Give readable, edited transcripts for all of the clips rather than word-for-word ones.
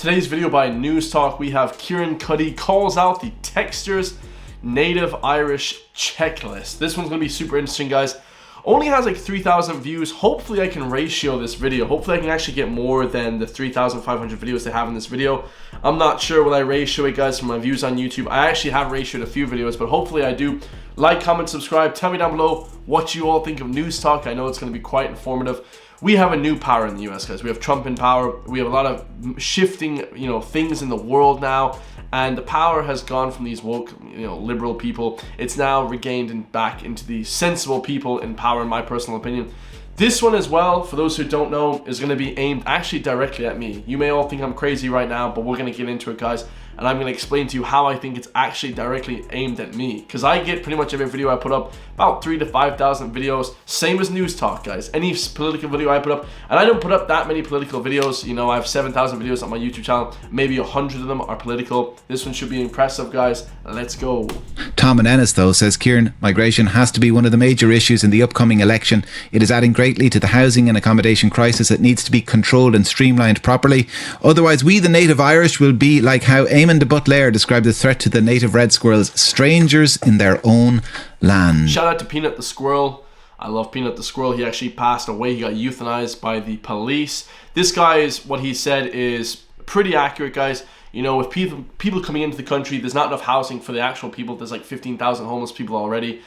Today's video by News Talk, we have Kieran Cuddihy calls out the Texters Native Irish checklist. This one's going to be super interesting, guys. Only has like 3,000 views. Hopefully I can ratio this video. Hopefully I can actually get more than the 3,500 videos they have in this video. I'm not sure will I ratio it, guys, from my views on YouTube. I actually have ratioed a few videos, but hopefully I do. Like, comment, subscribe. Tell me down below what you all think of News Talk. I know it's going to be quite informative. We have a new power in the US, guys. We have Trump in power. We have a lot of shifting, things in the world now. And the power has gone from these woke, liberal people. It's now regained and back into the sensible people in power, in my personal opinion. This one as well, for those who don't know, is going to be aimed actually directly at me. You may all think I'm crazy right now, but we're going to get into it, guys. And I'm going to explain to you how I think it's actually directly aimed at me. Because I get pretty much every video I put up, about 3,000 to 5,000 videos. Same as News Talk, guys. Any political video I put up, and I don't put up that many political videos. I have 7,000 videos on my YouTube channel. Maybe 100 of them are political. This one should be impressive, guys. Let's go. Tom in Ennis, though, says, Kieran, migration has to be one of the major issues in the upcoming election. It is adding greatly to the housing and accommodation crisis. It needs to be controlled and streamlined properly. Otherwise, we, the native Irish, will be like how Eamon de Butler described the threat to the native red squirrels, strangers in their own land. Shout out to Peanut the Squirrel. I love Peanut the Squirrel. He actually passed away. He got euthanized by the police. This guy is, what he said is pretty accurate, guys. With people coming into the country, there's not enough housing for the actual people. There's like 15,000 homeless people already.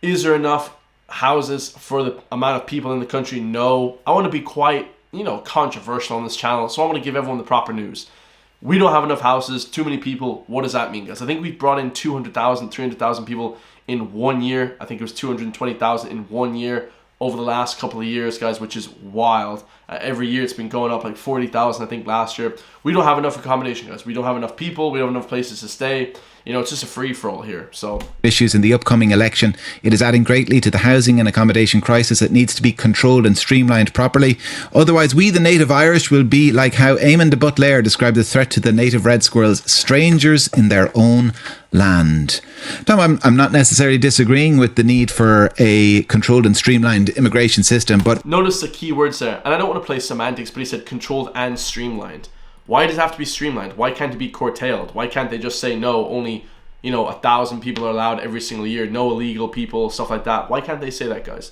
Is there enough houses for the amount of people in the country? No. I want to be quite, controversial on this channel, so I want to give everyone the proper news. We don't have enough houses, too many people. What does that mean, guys? I think we've brought in 200,000, 300,000 people in 1 year. I think it was 220,000 in 1 year over the last couple of years, guys, which is wild. Every year it's been going up like 40,000, I think, last year. We don't have enough accommodation, guys. We don't have enough people. We don't have enough places to stay. It's just a free-for-all here. So issues in the upcoming election. It is adding greatly to the housing and accommodation crisis. It needs to be controlled and streamlined properly. Otherwise, we, the native Irish, will be like how Eamon de Butler described the threat to the native red squirrels, strangers in their own land. Tom, I'm not necessarily disagreeing with the need for a controlled and streamlined immigration system, but notice the key words there, and I don't want to play semantics, but he said controlled and streamlined. Why does it have to be streamlined? Why can't it be curtailed? Why can't they just say no, only 1,000 people are allowed every single year, no illegal people, stuff like that? Why can't they say that, guys?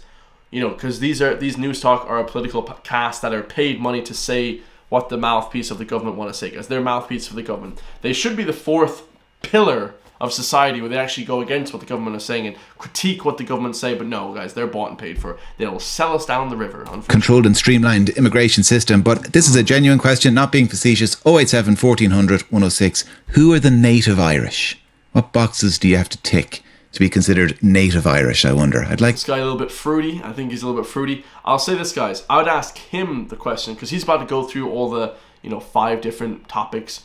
Because these News Talk are a political cast that are paid money to say what the mouthpiece of the government want to say, guys. They're mouthpiece of the government. They should be the fourth pillar of society where they actually go against what the government is saying and critique what the government say, but no, guys, they're bought and paid for. They will sell us down the river. Controlled and streamlined immigration system. But this is a genuine question, not being facetious. 087 1400 106. Who are the native Irish? What boxes do you have to tick to be considered native Irish, I wonder? I'd like this guy a little bit fruity. I think he's a little bit fruity. I'll say this, guys. I would ask him the question because he's about to go through all the 5 different topics.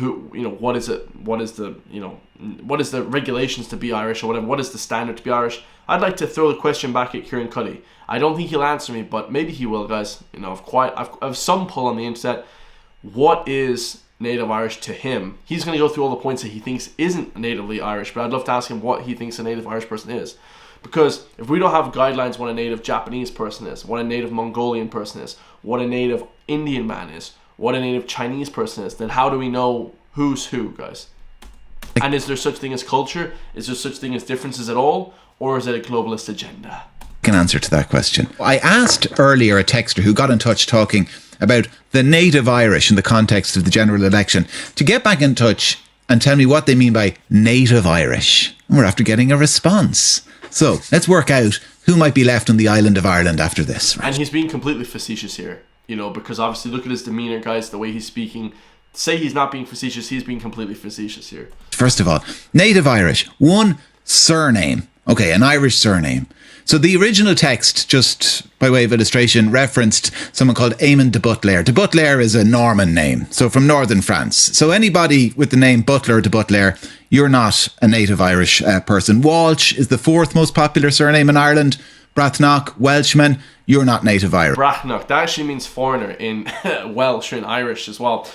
What is the regulations to be Irish or whatever? What is the standard to be Irish? I'd like to throw the question back at Kieran Cuddihy. I don't think he'll answer me, but maybe he will, guys. I've some pull on the internet. What is native Irish to him? He's going to go through all the points that he thinks isn't natively Irish, but I'd love to ask him what he thinks a native Irish person is. Because if we don't have guidelines what a native Japanese person is, what a native Mongolian person is, what a native Indian man is, what a native Chinese person is, then how do we know who's who, guys? And is there such thing as culture? Is there such thing as differences at all? Or is it a globalist agenda? An answer to that question. I asked earlier a texter who got in touch talking about the native Irish in the context of the general election to get back in touch and tell me what they mean by native Irish. And we're after getting a response. So let's work out who might be left on the island of Ireland after this. Right? And he's being completely facetious here. Because obviously look at his demeanor, guys, the way he's speaking. Say he's not being facetious, he's being completely facetious here. First of all, native Irish, one surname. Okay, an Irish surname. So the original text, just by way of illustration, referenced someone called Eamon de Butler. De Butler is a Norman name, so from northern France. So anybody with the name Butler de Butler, you're not a native Irish person. Walsh is the 4th most popular surname in Ireland. Brathnock, Welshman, you're not native Irish. Brathnock, that actually means foreigner in Welsh and Irish as well.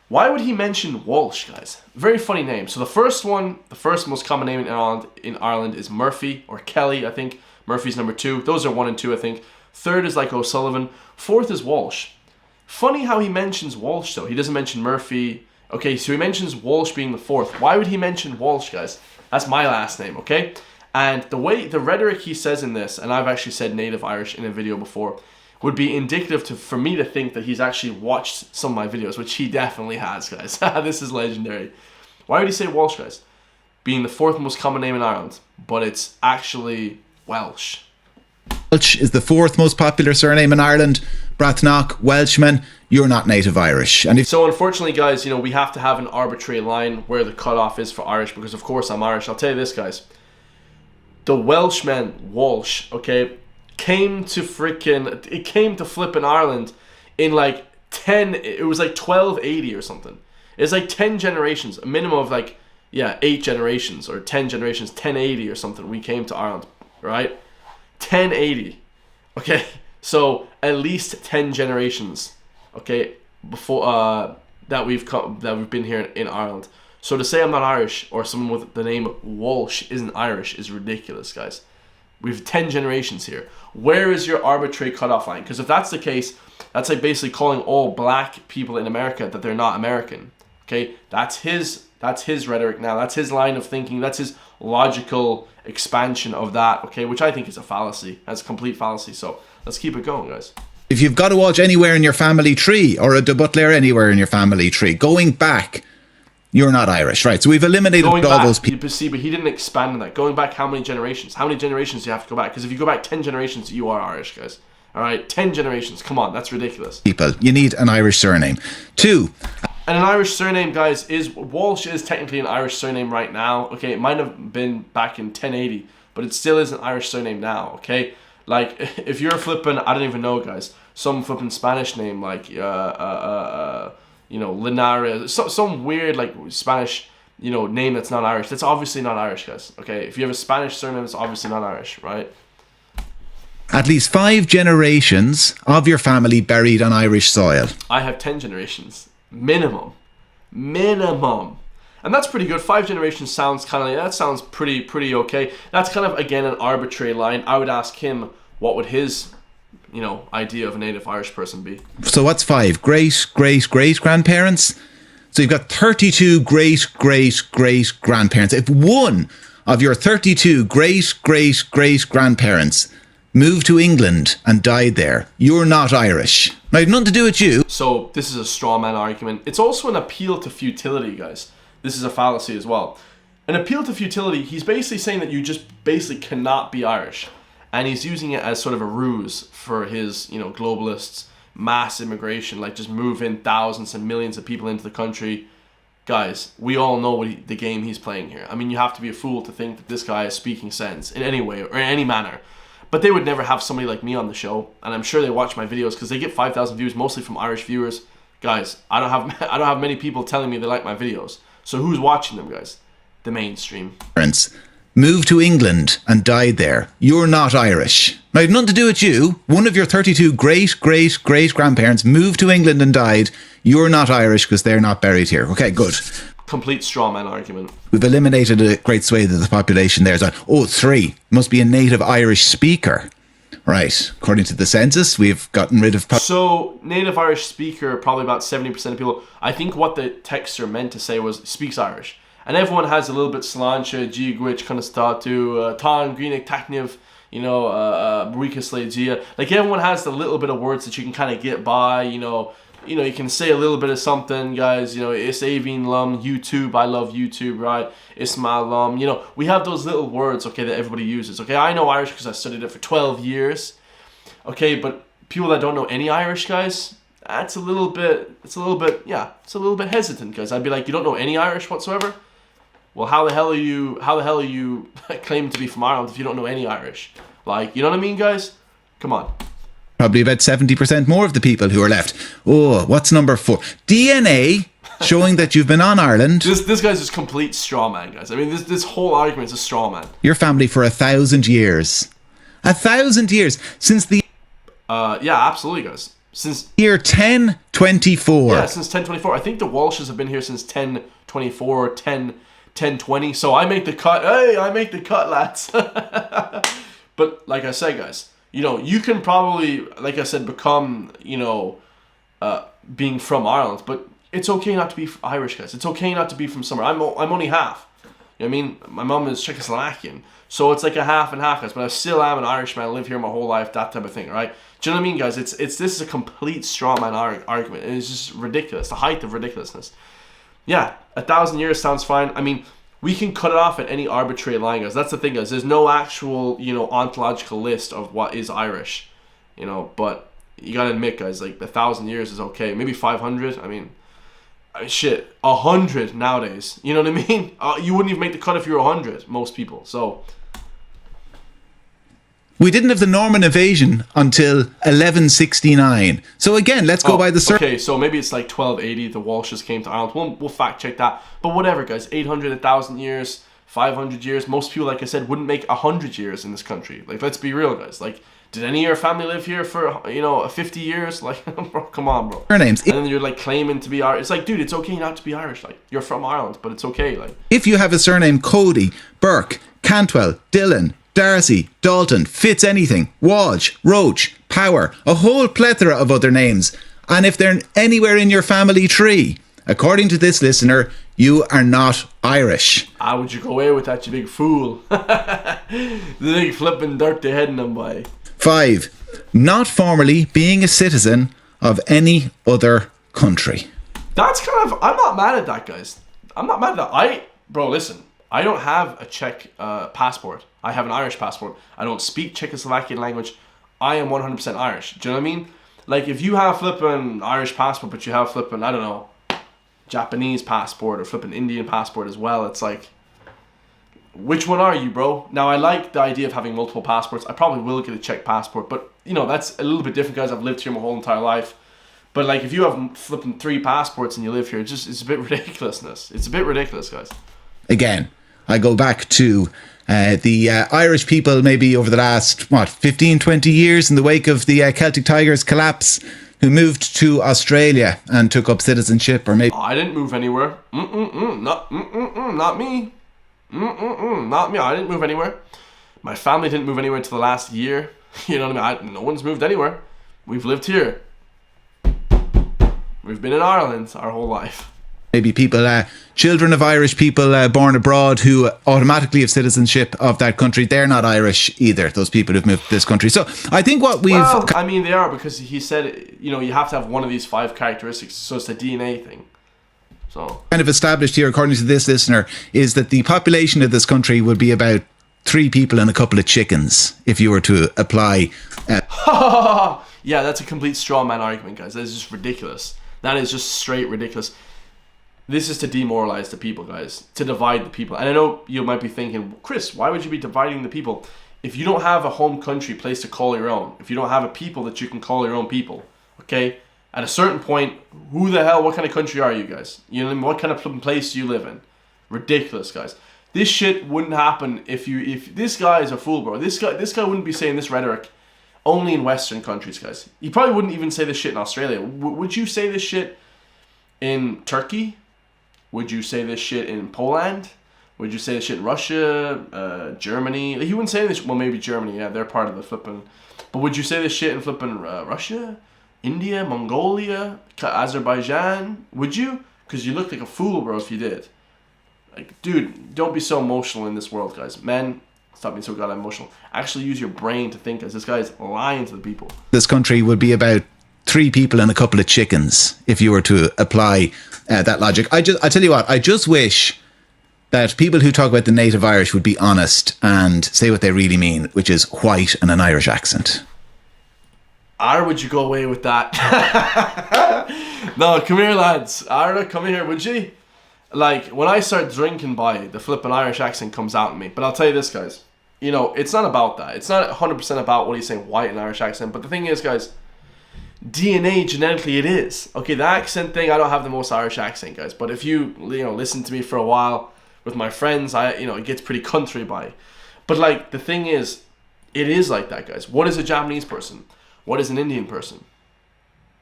Why would he mention Walsh, guys? Very funny name. So the first most common name in Ireland is Murphy or Kelly, I think. Murphy's number 2. Those are 1 and 2, I think. 3rd is like O'Sullivan. 4th is Walsh. Funny how he mentions Walsh, though. He doesn't mention Murphy. Okay, so he mentions Walsh being the fourth. Why would he mention Walsh, guys? That's my last name, okay? And the rhetoric he says in this, and I've actually said native Irish in a video before, would be indicative for me to think that he's actually watched some of my videos, which he definitely has, guys. This is legendary. Why would he say Walsh, guys? Being the fourth most common name in Ireland, but it's actually Welsh. Welsh is the fourth most popular surname in Ireland. Brathnach, Welshman, you're not native Irish. And so unfortunately, guys, we have to have an arbitrary line where the cutoff is for Irish, because of course I'm Irish. I'll tell you this, guys. The Welshman, Walsh, okay, came to flipping Ireland in like 1280 or something. It's like 10 generations, a minimum of 8 generations, or 10 generations, 1080 or something. We came to Ireland, right? 1080. Okay, so at least 10 generations, okay, before that we've been here in Ireland. So to say I'm not Irish, or someone with the name Walsh isn't Irish, is ridiculous, guys. We've 10 generations here. Where is your arbitrary cutoff line? Because if that's the case, that's like basically calling all black people in America that they're not American. Okay, that's his rhetoric now. That's his line of thinking. That's his logical expansion of that. Okay, which I think is a fallacy. That's a complete fallacy. So let's keep it going, guys. If you've got a Walsh anywhere in your family tree, or a de Butler anywhere in your family tree, going back, you're not Irish, right? So we've eliminated all those people. See, but he didn't expand on that. Going back how many generations? How many generations do you have to go back? Because if you go back 10 generations, you are Irish, guys. All right, 10 generations. Come on, that's ridiculous. People, you need an Irish surname. 2. And an Irish surname, guys, Walsh is technically an Irish surname right now. Okay, it might have been back in 1080, but it still is an Irish surname now. Okay, like if you're flipping, I don't even know, guys, some flipping Spanish name like Linares, some weird like Spanish, name that's not Irish. That's obviously not Irish, guys. Okay, if you have a Spanish surname, it's obviously not Irish, right? At least 5 generations of your family buried on Irish soil. I have 10 generations. Minimum. And that's pretty good. 5 generations sounds that sounds pretty okay. That's kind of, again, an arbitrary line. I would ask him what would his, idea of a native Irish person be. So what's 5? Great-great-great-grandparents? So you've got 32 great-great-great-grandparents. If one of your 32 great-great-great-grandparents moved to England and died there, you're not Irish. Now, it had nothing to do with you. So this is a straw man argument. It's also an appeal to futility, guys. This is a fallacy as well. An appeal to futility, he's basically saying that you just basically cannot be Irish. And he's using it as sort of a ruse for his, globalists, mass immigration, like just move in thousands and millions of people into the country. Guys, we all know the game he's playing here. I mean, you have to be a fool to think that this guy is speaking sense in any way or in any manner. But they would never have somebody like me on the show, and I'm sure they watch my videos because they get 5,000 views, mostly from Irish viewers. Guys, I don't have many people telling me they like my videos. So who's watching them, guys? The mainstream. Moved to England and died there. You're not Irish. Now, it had nothing to do with you. One of your 32 great-great-great-grandparents moved to England and died. You're not Irish because they're not buried here. Okay, good. Complete straw man argument. We've eliminated a great swathe of the population there. 3. Must be a native Irish speaker. Right. According to the census, we've gotten rid of... So, native Irish speaker, probably about 70% of people. I think what the texter meant to say was, speaks Irish. And everyone has a little bit sláinte, Giagwich, kind of statu, Tá Greenic, Takniv, Marika Slagia. Like, everyone has the little bit of words that you can kind of get by, you can say a little bit of something, guys, Is Avin Lum, YouTube, I love YouTube, right? Ismail Lum, we have those little words, okay, that everybody uses, okay? I know Irish because I studied it for 12 years, okay, but people that don't know any Irish, guys, it's a little bit hesitant, guys. I'd be like, you don't know any Irish whatsoever? Well, how the hell are you claiming to be from Ireland if you don't know any Irish? Like, you know what I mean, guys? Come on. Probably about 70% more of the people who are left. Oh, what's number 4? DNA showing that you've been on Ireland. This guy's just complete straw man, guys. I mean, this whole argument is a straw man. Your family for 1,000 years. 1,000 years since the... Yeah, absolutely, guys. Since year 1024. Yeah, since 1024. I think the Walshes have been here since 1024 or 1020. So I make the cut. Hey, I make the cut, lads. But like I said, guys, you can probably, like I said, become, being from Ireland, but it's okay not to be Irish, guys. It's okay not to be from somewhere. I'm only half. You know what I mean? My mom is Czechoslovakian, so it's like a half and half, guys. But I still am an Irishman. I live here my whole life, that type of thing, right? Do you know what I mean, guys? This is a complete straw man argument. It's just ridiculous. The height of ridiculousness. Yeah, 1,000 years sounds fine. I mean, we can cut it off at any arbitrary line, guys. That's the thing, guys. There's no actual, ontological list of what is Irish, But you gotta admit, guys, like 1,000 years is okay. Maybe 500. I mean, shit, 100 nowadays. You know what I mean? You wouldn't even make the cut if you were 100. Most people. So we didn't have the Norman invasion until 1169. So again, let's go by the okay, so maybe it's like 1280. The Walshes came to Ireland. We'll fact check that. But whatever, guys. 800, 1,000 years, 500 years. Most people, like I said, wouldn't make 100 years in this country. Like, let's be real, guys. Like, did any of your family live here for 50 years? Like, bro, come on, bro. Surnames. And then you're like claiming to be Irish. It's like, dude, it's okay not to be Irish. Like, you're from Ireland, but it's okay. Like, if you have a surname Cody, Burke, Cantwell, Dillon, Darcy, Dalton, Fitz anything, Walsh, Roach, Power, a whole plethora of other names, and if they're anywhere in your family tree, according to this listener, you are not Irish. How would you go away with that, you big fool? The big flipping dirty head in them, boy. 5. Not formally being a citizen of any other country. That's kind of... I'm not mad at that, guys. I'm not mad at that. Bro, listen. I don't have a Czech passport. I have an Irish passport. I don't speak Czechoslovakian language. I am 100% Irish. Do you know what I mean? Like, if you have flipping Irish passport, but you have flipping, I don't know, Japanese passport or flipping Indian passport as well, it's like, which one are you, bro? Now, I like the idea of having multiple passports. I probably will get a Czech passport, but, that's a little bit different, guys. I've lived here my whole entire life. But, like, if you have flipping 3 passports and you live here, it's a bit ridiculousness. It's a bit ridiculous, guys. Again, I go back to the Irish people maybe over the last, 15, 20 years in the wake of the Celtic Tigers collapse, who moved to Australia and took up citizenship, or maybe... I didn't move anywhere. Not me. Not me. I didn't move anywhere. My family didn't move anywhere until the last year. You know what I mean? No one's moved anywhere. We've lived here. We've been in Ireland our whole life. Maybe people, children of Irish people born abroad who automatically have citizenship of that country, they're not Irish either, those people who've moved to this country. So I think what we've... Well, I mean, they are, because he said, you have to have one of these 5 characteristics, so it's a DNA thing. So kind of established here, according to this listener, is that the population of this country would be about 3 people and a couple of chickens if you were to apply... Yeah, that's a complete straw man argument, guys. That is just ridiculous. That is just straight ridiculous. This is to demoralize the people, guys. To divide the people. And I know you might be thinking, Chris, why would you be dividing the people? If you don't have a home country place to call your own, if you don't have a people that you can call your own people, okay? At a certain point, what kind of country are you guys? You know what I mean? What kind of place do you live in? Ridiculous, guys. This shit wouldn't happen if this guy is a fool, bro. This guy wouldn't be saying this rhetoric only in Western countries, guys. He probably wouldn't even say this shit in Australia. Would you say this shit in Turkey? Would you say this shit in Poland? Would you say this shit in Russia, Germany? He wouldn't say this. Well, maybe Germany. Yeah, they're part of the flipping. But would you say this shit in flipping Russia, India, Mongolia, Azerbaijan? Would you? Because you look like a fool, bro, if you did. Like, dude, don't be so emotional in this world, guys. Men, stop being so goddamn emotional. Actually use your brain to think, as this guy is lying to the people. This country would be about 3 people and a couple of chickens if you were to apply that logic. I tell you what, I just wish that people who talk about the native Irish would be honest and say what they really mean, which is white and an Irish accent. Or would you go away with that? No, come here, lads. Ara, come here, would you? Like, when I start drinking by, the flippin' Irish accent comes out in me. But I'll tell you this, guys. It's not about that. It's not 100% about what he's saying, white and Irish accent. But the thing is, guys, DNA, genetically, it is. Okay, the accent thing, I don't have the most Irish accent, guys. But if you listen to me for a while with my friends, it gets pretty country by. But, like, the thing is, it is like that, guys. What is a Japanese person? What is an Indian person?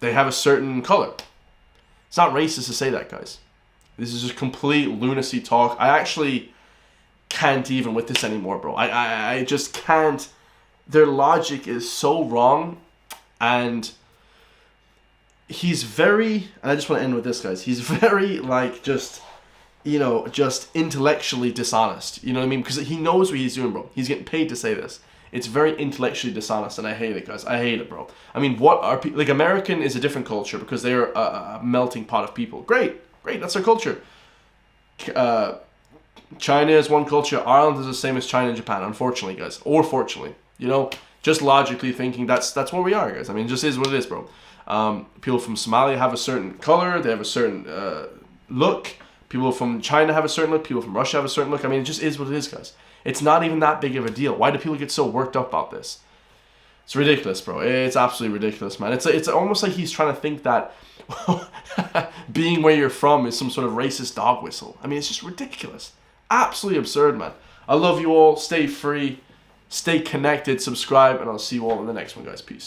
They have a certain color. It's not racist to say that, guys. This is just complete lunacy talk. I actually can't even with this anymore, bro. I just can't. Their logic is so wrong. And he's very, and I just want to end with this, guys. He's very, like, just intellectually dishonest. You know what I mean? Because he knows what he's doing, bro. He's getting paid to say this. It's very intellectually dishonest, and I hate it, guys. I hate it, bro. I mean, what are people... Like, American is a different culture because they're a melting pot of people. Great. That's their culture. China is one culture. Ireland is the same as China and Japan, unfortunately, guys. Or fortunately. Just logically thinking that's where we are, guys. I mean, it just is what it is, bro. People from Somalia have a certain color. They have a certain look. People from China have a certain look. People from Russia have a certain look. I mean, it just is what it is, guys. It's not even that big of a deal. Why do people get so worked up about this? It's ridiculous, bro. It's absolutely ridiculous, man. It's almost like he's trying to think that being where you're from is some sort of racist dog whistle. I mean, it's just ridiculous. Absolutely absurd, man. I love you all. Stay free. Stay connected. Subscribe. And I'll see you all in the next one, guys. Peace.